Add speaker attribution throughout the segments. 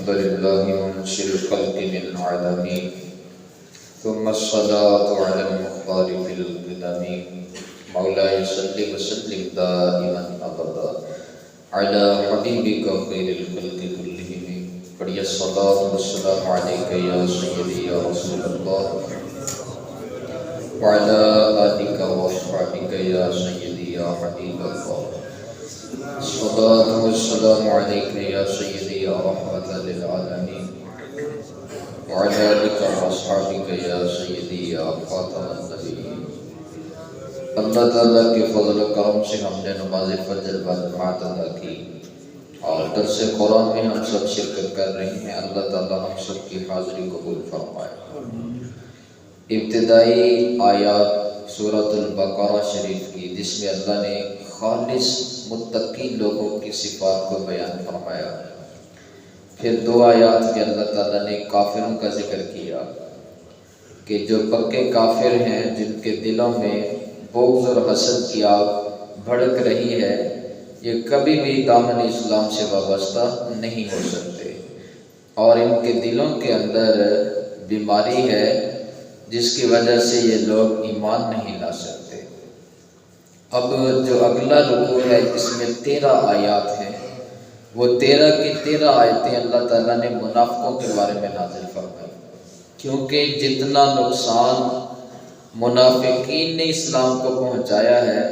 Speaker 1: الحمد لله منشئ الخلق من عدم ثم الصلاة على المختار في القدم مولاي صل وسلم دائما أبدا على حبيبك خير الخلق كلهم پڑھیے الصلاة والسلام عليك يا سيدي يا رسول الله وعلى آلك وأصحابك يا سيدي يا حبيب الله الصلاة والسلام عليك يا سيدي يا رحمة للعالمين وعلى آلك وأصحابك يا سيدي يا خاتم النبيين۔ اللہ تعالیٰ کے فضل و کرم سے ہم نے نماز فجر بجماعت ادا کی اور درس قرآن میں ہم سب شرکت کر رہے ہیں۔ اللہ تعالیٰ ہم سب کی حاضری قبول فرمائے۔ ابتدائی آیات سورۃ البقرہ شریف کی جس میں اللہ نے خالص متقی لوگوں کی صفات کو بیان فرمایا، پھر دو آیات کے اللہ تعالیٰ نے کافروں کا ذکر کیا کہ جو پکے کافر ہیں جن کے دلوں میں بغض اور حسد کی آگ بھڑک رہی ہے، یہ کبھی بھی دامن اسلام سے وابستہ نہیں ہو سکتے اور ان کے دلوں کے اندر بیماری ہے جس کی وجہ سے یہ لوگ ایمان نہیں لا سکتے۔ اب جو اگلا رکوع ہے اس میں 13 آیات ہیں، وہ 13 کی 13 آیتیں اللہ تعالیٰ نے منافقوں کے بارے میں نازل فرمائی، کیونکہ جتنا نقصان منافقین نے اسلام کو پہنچایا ہے،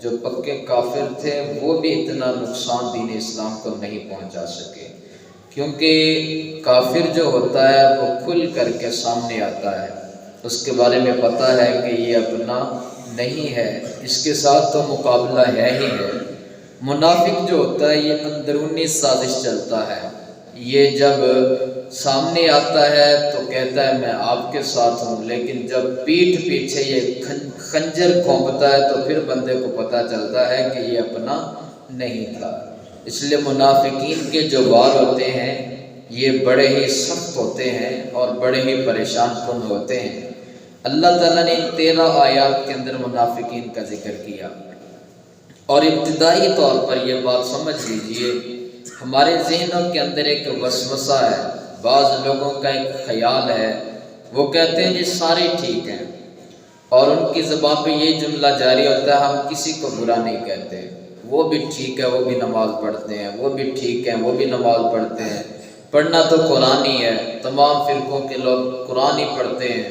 Speaker 1: جو پکے کافر تھے وہ بھی اتنا نقصان دین اسلام کو نہیں پہنچا سکے، کیونکہ کافر جو ہوتا ہے وہ کھل کر کے سامنے آتا ہے، اس کے بارے میں پتہ ہے کہ یہ اپنا نہیں ہے، اس کے ساتھ تو مقابلہ ہے ہی ہے۔ منافق جو ہوتا ہے یہ اندرونی سازش چلتا ہے، یہ جب سامنے آتا ہے تو کہتا ہے میں آپ کے ساتھ ہوں، لیکن جب پیٹھ پیچھے یہ خنجر کھونپتا ہے تو پھر بندے کو پتہ چلتا ہے کہ یہ اپنا نہیں تھا۔ اس لیے منافقین کے جو وار ہوتے ہیں یہ بڑے ہی سخت ہوتے ہیں اور بڑے ہی پریشان کن ہوتے ہیں۔ اللہ تعالیٰ نے ان 13 آیات کے اندر منافقین کا ذکر کیا، اور ابتدائی طور پر یہ بات سمجھ لیجئے، ہمارے ذہنوں کے اندر ایک وسوسہ ہے، بعض لوگوں کا ایک خیال ہے، وہ کہتے ہیں جی سارے ٹھیک ہیں، اور ان کی زبان پہ یہ جملہ جاری ہوتا ہے ہم کسی کو برا نہیں کہتے، وہ بھی ٹھیک ہے، وہ بھی نماز پڑھتے ہیں، وہ بھی ٹھیک ہیں، وہ بھی نماز پڑھتے ہیں، پڑھنا تو قرآن ہی ہے، تمام فرقوں کے لوگ قرآن ہی پڑھتے ہیں۔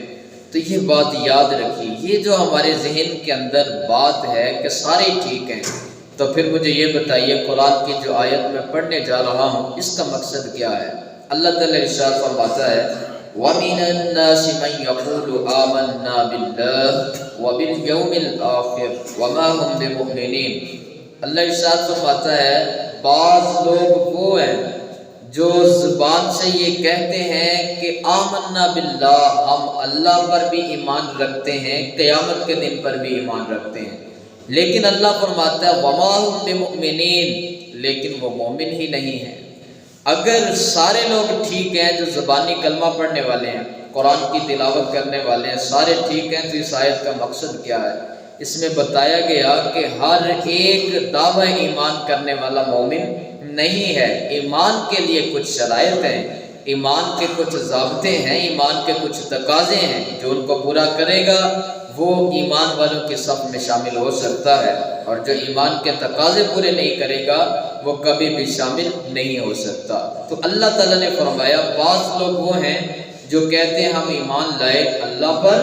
Speaker 1: تو یہ بات یاد رکھیے، یہ جو ہمارے ذہن کے اندر بات ہے کہ سارے ٹھیک ہیں، تو پھر مجھے یہ بتائیے قرآن کی جو آیت میں پڑھنے جا رہا ہوں اس کا مقصد کیا ہے؟ اللہ تعالیٰ ارشاد فرماتا ہے وَمِنَ النَّاسِ مَن يَقُولُ آمَنَّا بِاللَّهِ وَبِالْيَوْمِ الْآخِرِ وَمَا هُمْ بِمُؤْمِنِينَ۔ اللہ ارشاد فرماتا ہے بعض لوگ وہ ہیں جو زبان سے یہ کہتے ہیں کہ آمنا باللہ، ہم اللہ پر بھی ایمان رکھتے ہیں، قیامت کے دن پر بھی ایمان رکھتے ہیں، لیکن اللہ فرماتا ہے وَمَا هُمْ بِمُؤْمِنِينَ، لیکن وہ مومن ہی نہیں ہیں۔ اگر سارے لوگ ٹھیک ہیں جو زبانی کلمہ پڑھنے والے ہیں، قرآن کی تلاوت کرنے والے ہیں، سارے ٹھیک ہیں، تو اس آیت کا مقصد کیا ہے؟ اس میں بتایا گیا کہ ہر ایک دعوی ایمان کرنے والا مومن نہیں ہے، ایمان کے لیے کچھ شرائط ہیں، ایمان کے کچھ ضابطے ہیں، ایمان کے کچھ تقاضے ہیں، جو ان کو پورا کرے گا وہ ایمان والوں کے صف میں شامل ہو سکتا ہے، اور جو ایمان کے تقاضے پورے نہیں کرے گا وہ کبھی بھی شامل نہیں ہو سکتا۔ تو اللہ تعالیٰ نے فرمایا بعض لوگ وہ ہیں جو کہتے ہیں ہم ایمان لائے اللہ پر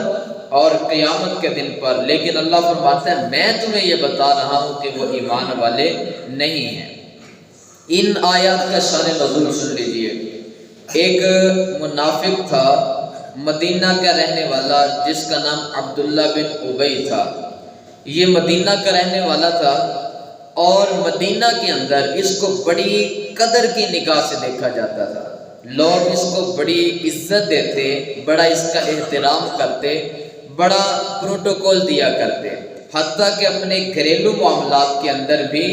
Speaker 1: اور قیامت کے دن پر، لیکن اللہ فرماتا ہے میں تمہیں یہ بتا رہا ہوں کہ وہ ایمان والے نہیں ہیں۔ ان آیات کا شان نزول سن لیجئے۔ ایک منافق تھا مدینہ کا رہنے والا جس کا نام عبداللہ بن ابی تھا، یہ مدینہ کا رہنے والا تھا اور مدینہ کے اندر اس کو بڑی قدر کی نگاہ سے دیکھا جاتا تھا، لوگ اس کو بڑی عزت دیتے، بڑا اس کا احترام کرتے، بڑا پروٹوکول دیا کرتے، حتیٰ کہ اپنے گھریلو معاملات کے اندر بھی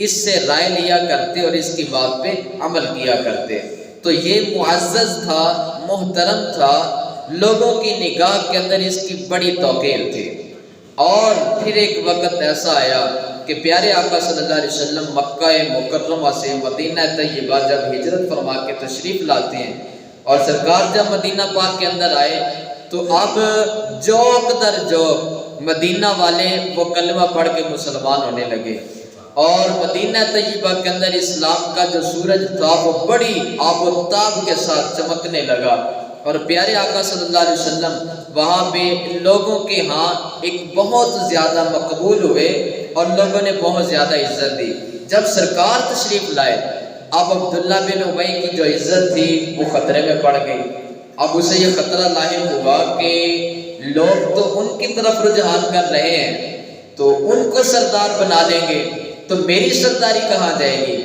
Speaker 1: اس سے رائے لیا کرتے اور اس کی بات پہ عمل کیا کرتے۔ تو یہ معزز تھا، محترم تھا، لوگوں کی نگاہ کے اندر اس کی بڑی توقیر تھی۔ اور پھر ایک وقت ایسا آیا کہ پیارے آقا صلی اللہ علیہ وسلم مکہ مکرمہ سے مدینہ طیبہ جب ہجرت فرما کے تشریف لاتے ہیں اور سرکار جب مدینہ پاک کے اندر آئے تو اب جوک در جوک مدینہ والے وہ کلمہ پڑھ کے مسلمان ہونے لگے، اور مدینہ طیبہ کے اندر اسلام کا جو سورج تھا وہ بڑی آب و تاب کے ساتھ چمکنے لگا، اور پیارے آقا صلی اللہ علیہ وسلم وہاں پہ لوگوں کے ہاں ایک بہت زیادہ مقبول ہوئے اور لوگوں نے بہت زیادہ عزت دی۔ جب سرکار تشریف لائے اب عبداللہ بن ابی کی جو عزت تھی وہ خطرے میں پڑ گئی۔ اب اسے یہ خطرہ لاحق ہوا کہ لوگ تو ان کی طرف رجحان کر رہے ہیں تو ان کو سردار بنا لیں گے تو میری سرداری کہاں جائے گی؟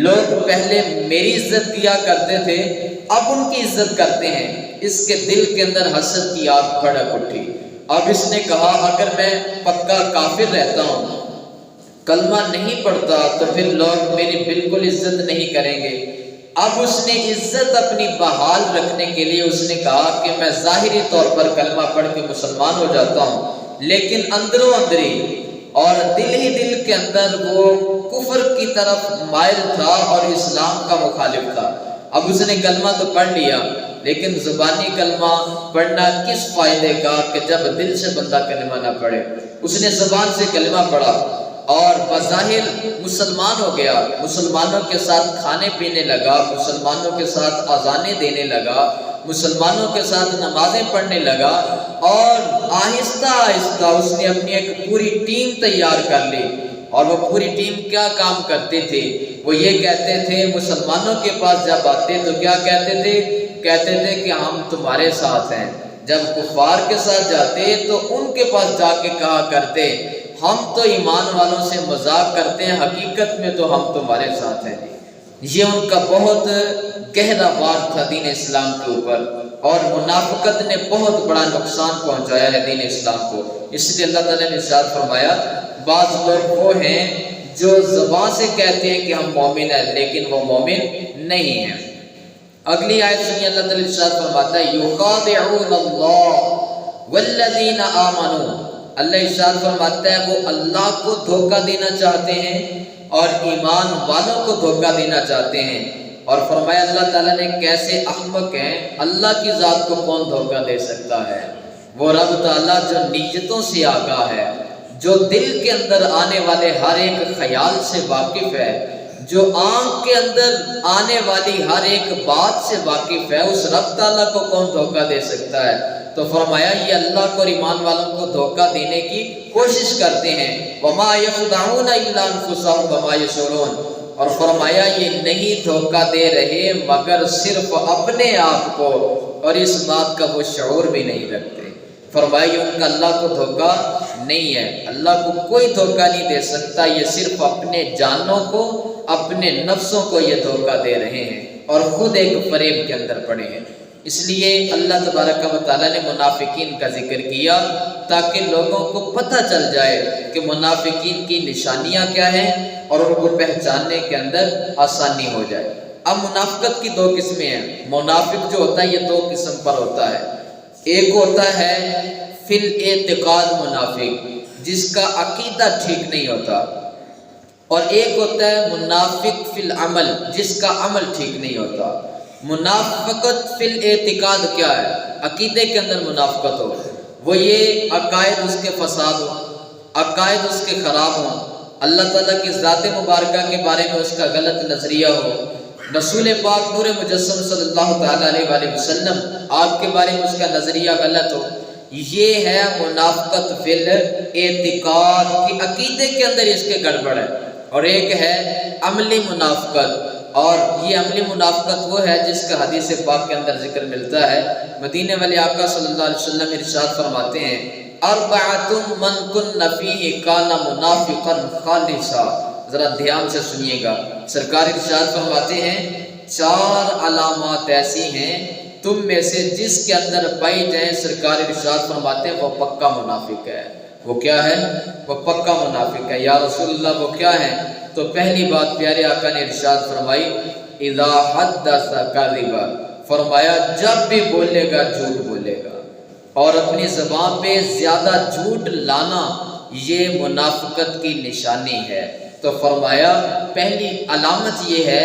Speaker 1: لوگ پہلے میری عزت کیا کرتے تھے اب ان کی عزت کرتے ہیں۔ اس کے دل کے اندر حسد کی آگ بھڑک اٹھی۔ اب اس نے کہا اگر میں پکا کافر رہتا ہوں، کلمہ نہیں پڑھتا، تو پھر لوگ میری بالکل عزت نہیں کریں گے۔ اب اس نے عزت اپنی بحال رکھنے کے لیے اس نے کہا کہ میں ظاہری طور پر کلمہ پڑھ کے مسلمان ہو جاتا ہوں، لیکن اندروں اندری اور دل ہی دل کے اندر وہ کفر کی طرف مائل تھا اور اسلام کا مخالف تھا۔ اب اس نے کلمہ تو پڑھ لیا لیکن زبانی کلمہ پڑھنا کس فائدے کا کہ جب دل سے بندہ کلمہ نہ پڑھے۔ اس نے زبان سے کلمہ پڑھا اور بظاہر مسلمان ہو گیا، مسلمانوں کے ساتھ کھانے پینے لگا، مسلمانوں کے ساتھ اذانیں دینے لگا، مسلمانوں کے ساتھ نمازیں پڑھنے لگا، اور آہستہ آہستہ اس نے اپنی ایک پوری ٹیم تیار کر لی۔ اور وہ پوری ٹیم کیا کام کرتے تھے؟ وہ یہ کہتے تھے مسلمانوں کے پاس جب آتے تو کیا کہتے تھے؟ کہتے تھے کہ ہم تمہارے ساتھ ہیں۔ جب کفار کے ساتھ جاتے تو ان کے پاس جا کے کہا کرتے ہم تو ایمان والوں سے مذاق کرتے ہیں، حقیقت میں تو ہم تمہارے ساتھ ہیں۔ یہ ان کا بہت گہرا وار تھا دین اسلام کے اوپر، اور منافقت نے بہت بڑا نقصان پہنچایا ہے دین اسلام کو۔ اس لیے اللہ تعالیٰ نے ارشاد فرمایا بعض لوگ وہ ہیں جو زبان سے کہتے ہیں کہ ہم مومن ہیں لیکن وہ مومن نہیں ہیں۔ اگلی آیت سنیے، اللہ تعالیٰ ارشاد فرماتا ہے یخادعون اللہ والذین آمنوا، اللہ ارشاد فرماتا ہے وہ اللہ کو دھوکہ دینا چاہتے ہیں اور ایمان والوں کو دھوکہ دینا چاہتے ہیں، اور فرمایا اللہ تعالیٰ نے کیسے احمق ہیں، اللہ کی ذات کو کون دھوکہ دے سکتا ہے؟ وہ رب تعالیٰ جو نیتوں سے آگاہ ہے، جو دل کے اندر آنے والے ہر ایک خیال سے واقف ہے، جو آنکھ کے اندر آنے والی ہر ایک بات سے واقف ہے، اس رب تعالیٰ کو کون دھوکہ دے سکتا ہے؟ تو فرمایا یہ اللہ کو اور ایمان والوں کو دھوکہ دینے کی کوشش کرتے ہیں۔ وَمَا يَخْدَعُونَ إِلَّا أَنفُسَهُمْ وَمَا يَشْعُرُونَ، اور فرمایا یہ نہیں دھوکہ دے رہے مگر صرف اپنے آپ کو، اور اس بات کا وہ شعور بھی نہیں رکھتے۔ فرمایا ان کا اللہ کو دھوکہ نہیں ہے، اللہ کو کوئی دھوکہ نہیں دے سکتا، یہ صرف اپنے جانوں کو، اپنے نفسوں کو یہ دھوکہ دے رہے ہیں اور خود ایک فریب کے اندر پڑے ہیں۔ اس لیے اللہ تبارک و تعالیٰ نے منافقین کا ذکر کیا تاکہ لوگوں کو پتہ چل جائے کہ منافقین کی نشانیاں کیا ہیں اور ان کو پہچاننے کے اندر آسانی ہو جائے۔ اب منافقت کی دو قسمیں ہیں۔ منافق جو ہوتا ہے یہ دو قسم پر ہوتا ہے، ایک ہوتا ہے فی الاعتقاد منافق جس کا عقیدہ ٹھیک نہیں ہوتا، اور ایک ہوتا ہے منافق فی العمل جس کا عمل ٹھیک نہیں ہوتا۔ منافقت فی الاعتقاد کیا ہے؟ عقیدے کے اندر منافقت ہو، وہ یہ عقائد اس کے فساد ہو، عقائد اس کے خراب ہوں، اللہ تعالیٰ کی ذات مبارکہ کے بارے میں اس کا غلط نظریہ ہو، رسول پاک نور مجسم صلی اللہ تعالیٰ علیہ وآلہ وسلم آپ کے بارے میں اس کا نظریہ غلط ہو۔ یہ ہے منافقت فی الاعتقاد کی عقیدے کے اندر اس کے گڑبڑ ہے، اور ایک ہے عملی منافقت، اور یہ عملی منافقت وہ ہے جس کا حدیث پاک کے اندر ذکر ملتا ہے۔ مدینے والے آقا صلی اللہ علیہ وسلم ارشاد فرماتے ہیں اربعۃ من کن فیہ کان منافقا خالصا، ذرا دھیان سے سنیے گا، سرکار ارشاد فرماتے ہیں 4 علامات ایسی ہیں تم میں سے جس کے اندر پائی جائیں، سرکار ارشاد فرماتے ہیں وہ پکا منافق ہے۔ وہ کیا ہے؟ وہ پکا منافق ہے۔ یا رسول اللہ وہ کیا ہے؟ تو پہلی بات پیارے آقا نے ارشاد فرمائی اذا حدث کذب، فرمایا جب بھی بولے گا جھوٹ بولے گا، اور اپنی زبان پہ زیادہ جھوٹ لانا یہ منافقت کی نشانی ہے۔ تو فرمایا پہلی علامت یہ ہے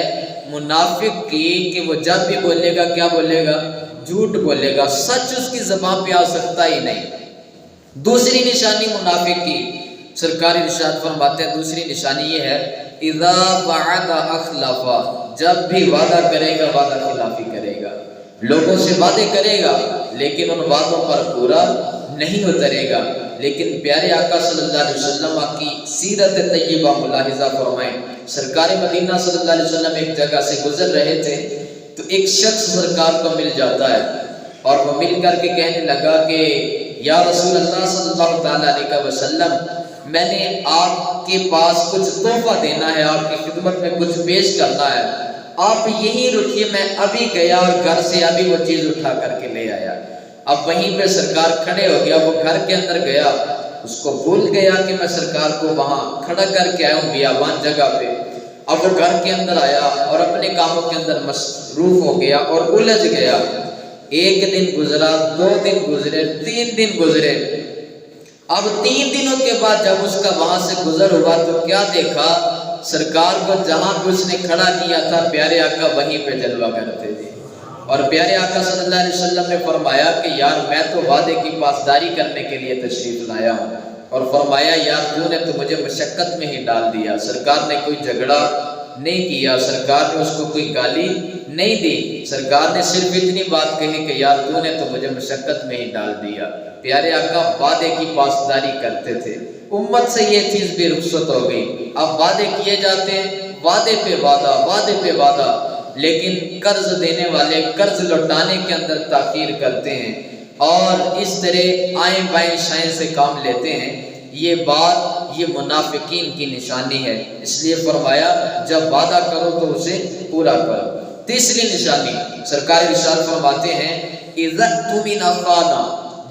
Speaker 1: منافق کی کہ وہ جب بھی بولے گا کیا بولے گا؟ جھوٹ بولے گا، سچ اس کی زبان پہ آ سکتا ہی نہیں۔ دوسری نشانی منافق کی سرکار ارشاد فرماتے ہیں، دوسری نشانی یہ ہے اذا وعد اخلف، جب بھی وعدہ کرے گا وعدہ خلافی کرے گا، لوگوں سے وعدے کرے گا لیکن ان وعدوں پر پورا نہیں اترے گا۔ لیکن پیارے آقا صلی اللہ علیہ وسلم کی سیرت طیبہ ملاحظہ فرمائیں، سرکار مدینہ صلی اللہ علیہ وسلم ایک جگہ سے گزر رہے تھے تو ایک شخص سرکار کو مل جاتا ہے اور وہ مل کر کے کہنے لگا کہ یا رسول اللہ صلی اللہ تعالیٰ علیہ وسلم، میں نے آپ کے پاس کچھ تحفہ دینا ہے، آپ کی خدمت میں کچھ پیش کرنا ہے، آپ یہیں رکیے، میں ابھی گیا اور گھر سے ابھی وہ چیز اٹھا کر کے لے آیا۔ اب وہیں پہ سرکار کھڑے ہو گیا، وہ گھر کے اندر گیا، اس کو بھول گیا کہ میں سرکار کو وہاں کھڑا کر کے آیا ہوں بیابان جگہ پہ۔ اب وہ گھر کے اندر آیا اور اپنے کاموں کے اندر مصروف ہو گیا اور الجھ گیا۔ ایک دن گزرا، 2 دن گزرے، 3 دن گزرے۔ اب 3 دنوں کے بعد جب اس کا وہاں سے گزر ہوا تو کیا دیکھا؟ سرکار کو جہاں پہ اس نے کھڑا کیا تھا پیارے آقا وہیں پہ جلوہ کرتے تھے۔ اور پیارے آقا صلی اللہ علیہ وسلم نے فرمایا کہ یار میں تو وعدے کی پاسداری کرنے کے لیے تشریف لایا ہوں، اور فرمایا یار تو نے تو مجھے مشقت میں ہی ڈال دیا۔ سرکار نے کوئی جھگڑا نہیں کیا، سرکار نے اس کو کوئی گالی نہیں دی، سرکار نے صرف اتنی بات کہی کہ یار تو نے تو مجھے مشقت میں ہی ڈال دیا۔ پیارے آقا وعدے کی پاسداری کرتے تھے، امت سے یہ چیز بھی رخصت ہو گئی۔ اب وعدے کیے جاتے ہیں، وعدے پہ وعدہ، وعدے پہ وعدہ، لیکن قرض دینے والے قرض لوٹانے کے اندر تاخیر کرتے ہیں اور اس طرح آئیں بائیں شائیں سے کام لیتے ہیں۔ یہ بات یہ منافقین کی نشانی ہے، اس لیے فرمایا جب وعدہ کرو تو اسے پورا کرو۔ تیسری نشانی سرکار ارشاد فرماتے ہیں اذا اؤتمن خان،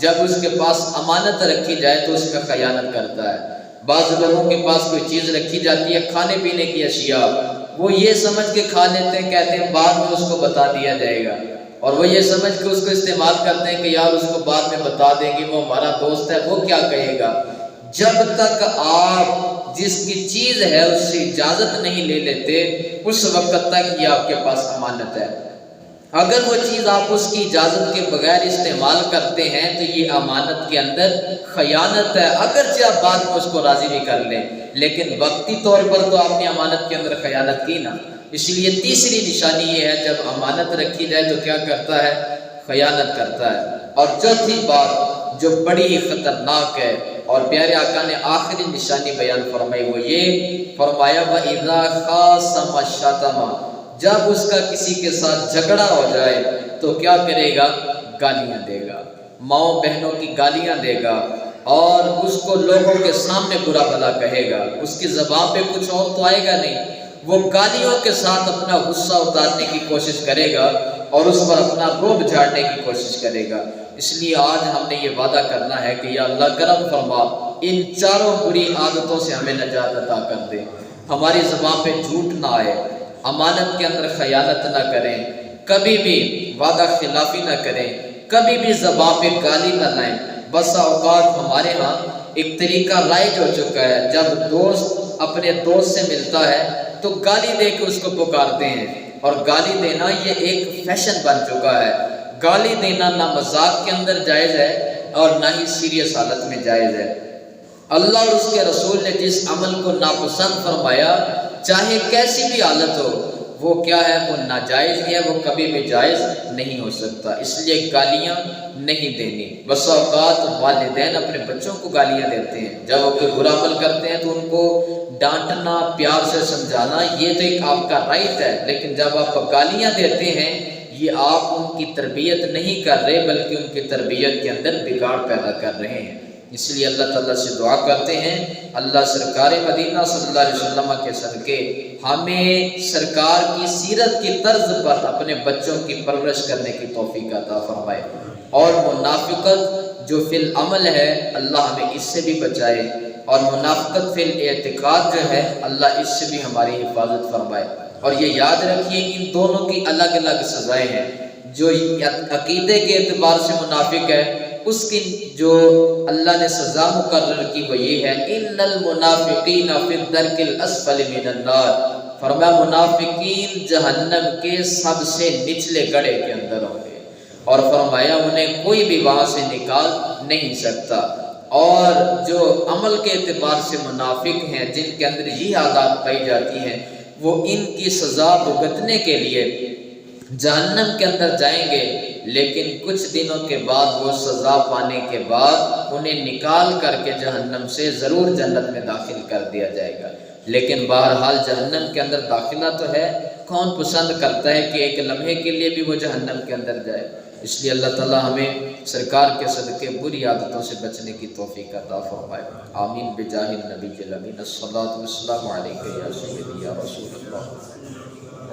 Speaker 1: جب اس کے پاس امانت رکھی جائے تو اس میں خیانت کرتا ہے۔ بعض لوگوں کے پاس کوئی چیز رکھی جاتی ہے، کھانے پینے کی اشیاء، وہ یہ سمجھ کے کھا لیتے ہیں، کہتے ہیں بعد میں اس کو بتا دیا جائے گا، اور وہ یہ سمجھ کے اس کو استعمال کرتے ہیں کہ یار اس کو بعد میں بتا دیں گے، وہ ہمارا دوست ہے، وہ کیا کہے گا۔ جب تک آپ جس کی چیز ہے اس سے اجازت نہیں لے لیتے اس وقت تک یہ آپ کے پاس امانت ہے۔ اگر وہ چیز آپ اس کی اجازت کے بغیر استعمال کرتے ہیں تو یہ امانت کے اندر خیانت ہے، اگرچہ آپ بعد میں اس کو راضی بھی کر لیں، لیکن وقتی طور پر تو آپ نے امانت کے اندر خیانت کی نا۔ اس لیے تیسری نشانی یہ ہے جب امانت رکھی جائے تو کیا کرتا ہے؟ خیانت کرتا ہے۔ اور چوتھی بات جو بڑی ہی خطرناک ہے اور پیارے آقا نے آخری نشانی بیان فرمائی وہ یہ فرمایا وَإِذَا خَاصَمَ شَتَمَ، جب اس کا کسی کے ساتھ جھگڑا ہو جائے تو کیا کرے گا؟ گالیاں دے گا، ماؤں بہنوں کی گالیاں دے گا اور اس کو لوگوں کے سامنے برا بھلا کہے گا۔ اس کی زبان پہ کچھ اور تو آئے گا نہیں، وہ گالیوں کے ساتھ اپنا غصہ اتارنے کی کوشش کرے گا اور اس پر اپنا رعب جھاڑنے کی کوشش کرے گا۔ اس لیے آج ہم نے یہ وعدہ کرنا ہے کہ یا اللہ کرم فرما، ان چاروں بری عادتوں سے ہمیں نجات عطا کر دے۔ ہماری زبان پہ جھوٹ نہ آئے، امانت کے اندر خیانت نہ کریں، کبھی بھی وعدہ خلافی نہ کریں، کبھی بھی زبان پہ گالی نہ لائیں۔ بسا اوقات ہمارے ہاں ایک طریقہ رائج ہو چکا ہے، جب دوست اپنے دوست سے ملتا ہے تو گالی دے کے اس کو پکارتے ہیں، اور گالی دینا یہ ایک فیشن بن چکا ہے۔ گالی دینا نہ مذاق کے اندر جائز ہے اور نہ ہی سیریس حالت میں جائز ہے۔ اللہ اور اس کے رسول نے جس عمل کو ناپسند فرمایا، چاہے کیسی بھی حالت ہو، وہ کیا ہے؟ وہ ناجائز ہے، وہ کبھی بھی جائز نہیں ہو سکتا۔ اس لیے گالیاں نہیں دینی۔ بس اوقات والدین اپنے بچوں کو گالیاں دیتے ہیں، جب وہ کوئی برا عمل کرتے ہیں تو ان کو ڈانٹنا، پیار سے سمجھانا، یہ تو ایک آپ کا رائٹ ہے، لیکن جب آپ گالیاں دیتے ہیں یہ آپ ان کی تربیت نہیں کر رہے بلکہ ان کی تربیت کے اندر بگاڑ پیدا کر رہے ہیں۔ اس لیے اللہ تعالیٰ سے دعا کرتے ہیں اللہ سرکار مدینہ صلی اللہ علیہ وسلم کے صدقے ہمیں سرکار کی سیرت کی طرز پر اپنے بچوں کی پرورش کرنے کی توفیق عطا فرمائے، اور منافقت جو فی العمل ہے اللہ ہمیں اس سے بھی بچائے، اور منافقت فی الاعتقاد جو ہے اللہ اس سے بھی ہماری حفاظت فرمائے۔ اور یہ یاد رکھیے ان دونوں کی الگ الگ سزائیں ہیں۔ جو عقیدے کے اعتبار سے منافق ہے اس کی جو اللہ نے سزا مقرر کی وہ یہ ہے ان المنافقین فی الدرک الاسفل من النار، فرمایا منافقین جہنم کے سب سے نچلے گڑھے کے اندر ہوں گے، اور فرمایا انہیں کوئی بھی وہاں سے نکال نہیں سکتا۔ اور جو عمل کے اعتبار سے منافق ہیں، جن کے اندر یہ عادات پائی جاتی ہیں، وہ ان کی سزا بھگتنے کے لیے جہنم کے اندر جائیں گے، لیکن کچھ دنوں کے بعد وہ سزا پانے کے بعد انہیں نکال کر کے جہنم سے ضرور جنت میں داخل کر دیا جائے گا۔ لیکن بہرحال جہنم کے اندر داخلہ تو ہے، کون پسند کرتا ہے کہ ایک لمحے کے لیے بھی وہ جہنم کے اندر جائے؟ اس لیے اللہ تعالی ہمیں سرکار کے صدقے بری عادتوں سے بچنے کی توفیق عطا فرمائے۔ آمین بجاہ النبی الامین، الصلاۃ والسلام علیک یا سیدی یا رسول اللہ۔